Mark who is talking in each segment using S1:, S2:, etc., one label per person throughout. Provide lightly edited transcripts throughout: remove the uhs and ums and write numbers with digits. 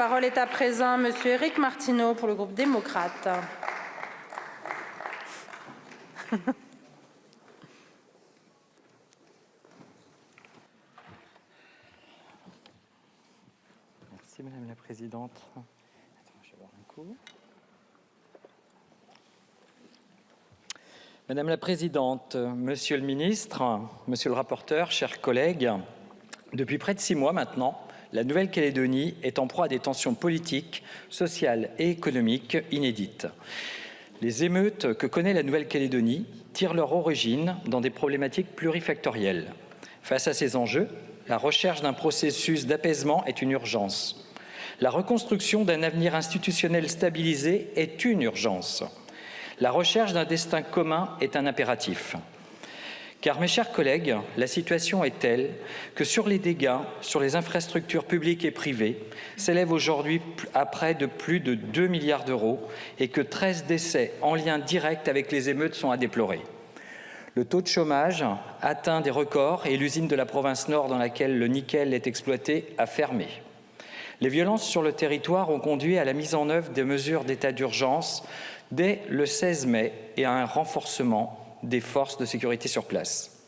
S1: La parole est à présent monsieur Éric Martineau pour le groupe démocrate.
S2: Merci Madame la Présidente. Attends, je vais boire un coup. Madame la Présidente, Monsieur le Ministre, Monsieur le rapporteur, chers collègues, depuis près de 6 mois maintenant, la Nouvelle-Calédonie est en proie à des tensions politiques, sociales et économiques inédites. Les émeutes que connaît la Nouvelle-Calédonie tirent leur origine dans des problématiques plurifactorielles. Face à ces enjeux, la recherche d'un processus d'apaisement est une urgence. La reconstruction d'un avenir institutionnel stabilisé est une urgence. La recherche d'un destin commun est un impératif. Car, mes chers collègues, la situation est telle que sur les dégâts sur les infrastructures publiques et privées s'élèvent aujourd'hui à près de plus de 2 milliards d'euros et que 13 décès en lien direct avec les émeutes sont à déplorer. Le taux de chômage atteint des records et l'usine de la province Nord dans laquelle le nickel est exploité a fermé. Les violences sur le territoire ont conduit à la mise en œuvre des mesures d'état d'urgence dès le 16 mai et à un renforcement des forces de sécurité sur place.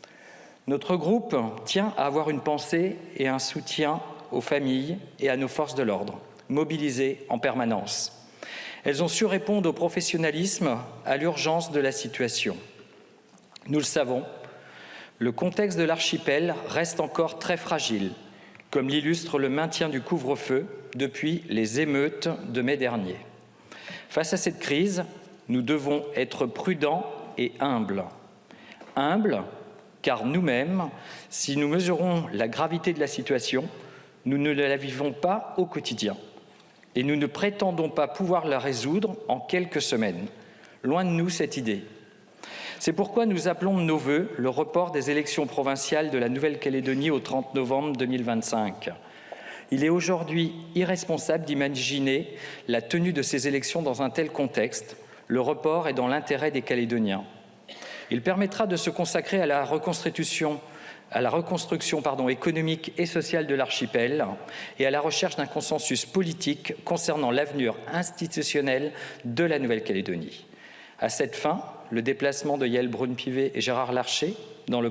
S2: Notre groupe tient à avoir une pensée et un soutien aux familles et à nos forces de l'ordre, mobilisées en permanence. Elles ont su répondre au professionnalisme, à l'urgence de la situation. Nous le savons, le contexte de l'archipel reste encore très fragile, comme l'illustre le maintien du couvre-feu depuis les émeutes de mai dernier. Face à cette crise, nous devons être prudents et humbles. Humbles, car nous-mêmes, si nous mesurons la gravité de la situation, nous ne la vivons pas au quotidien. Et nous ne prétendons pas pouvoir la résoudre en quelques semaines. Loin de nous cette idée. C'est pourquoi nous appelons de nos vœux le report des élections provinciales de la Nouvelle-Calédonie au 30 novembre 2025. Il est aujourd'hui irresponsable d'imaginer la tenue de ces élections dans un tel contexte. Le report est dans l'intérêt des Calédoniens. Il permettra de se consacrer à la reconstruction économique et sociale de l'archipel et à la recherche d'un consensus politique concernant l'avenir institutionnel de la Nouvelle-Calédonie. À cette fin, le déplacement de Yaël Braun-Pivet et Gérard Larcher dans le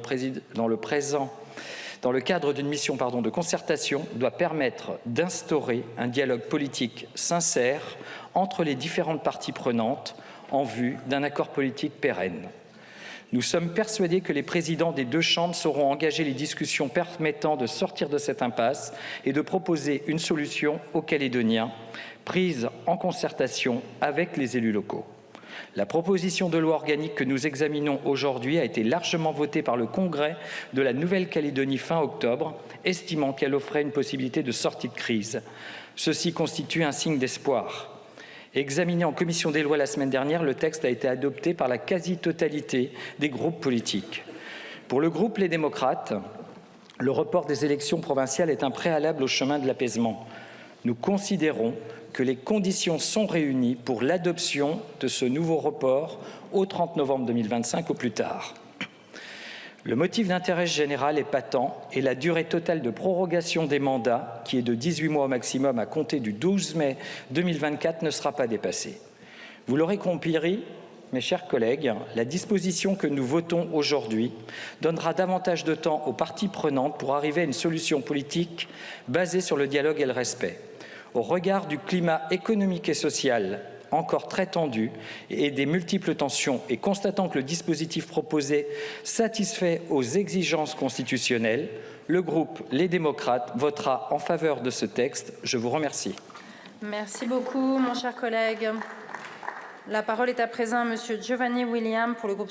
S2: cadre d'une mission de concertation doit permettre d'instaurer un dialogue politique sincère entre les différentes parties prenantes en vue d'un accord politique pérenne. Nous sommes persuadés que les présidents des 2 chambres sauront engager les discussions permettant de sortir de cette impasse et de proposer une solution aux Calédoniens, prise en concertation avec les élus locaux. La proposition de loi organique que nous examinons aujourd'hui a été largement votée par le Congrès de la Nouvelle-Calédonie fin octobre, estimant qu'elle offrait une possibilité de sortie de crise. Ceci constitue un signe d'espoir. Examiné en commission des lois la semaine dernière, le texte a été adopté par la quasi-totalité des groupes politiques. Pour le groupe Les Démocrates, le report des élections provinciales est un préalable au chemin de l'apaisement. Nous considérons que les conditions sont réunies pour l'adoption de ce nouveau report au 30 novembre 2025 au plus tard. Le motif d'intérêt général est patent et la durée totale de prorogation des mandats, qui est de 18 mois au maximum à compter du 12 mai 2024, ne sera pas dépassée. Vous l'aurez compris, mes chers collègues, la disposition que nous votons aujourd'hui donnera davantage de temps aux parties prenantes pour arriver à une solution politique basée sur le dialogue et le respect. Au regard du climat économique et social encore très tendu et des multiples tensions, et constatant que le dispositif proposé satisfait aux exigences constitutionnelles, le groupe Les Démocrates votera en faveur de ce texte. Je vous remercie.
S1: Merci beaucoup, mon cher collègue. La parole est à présent à monsieur Giovanni William pour le groupe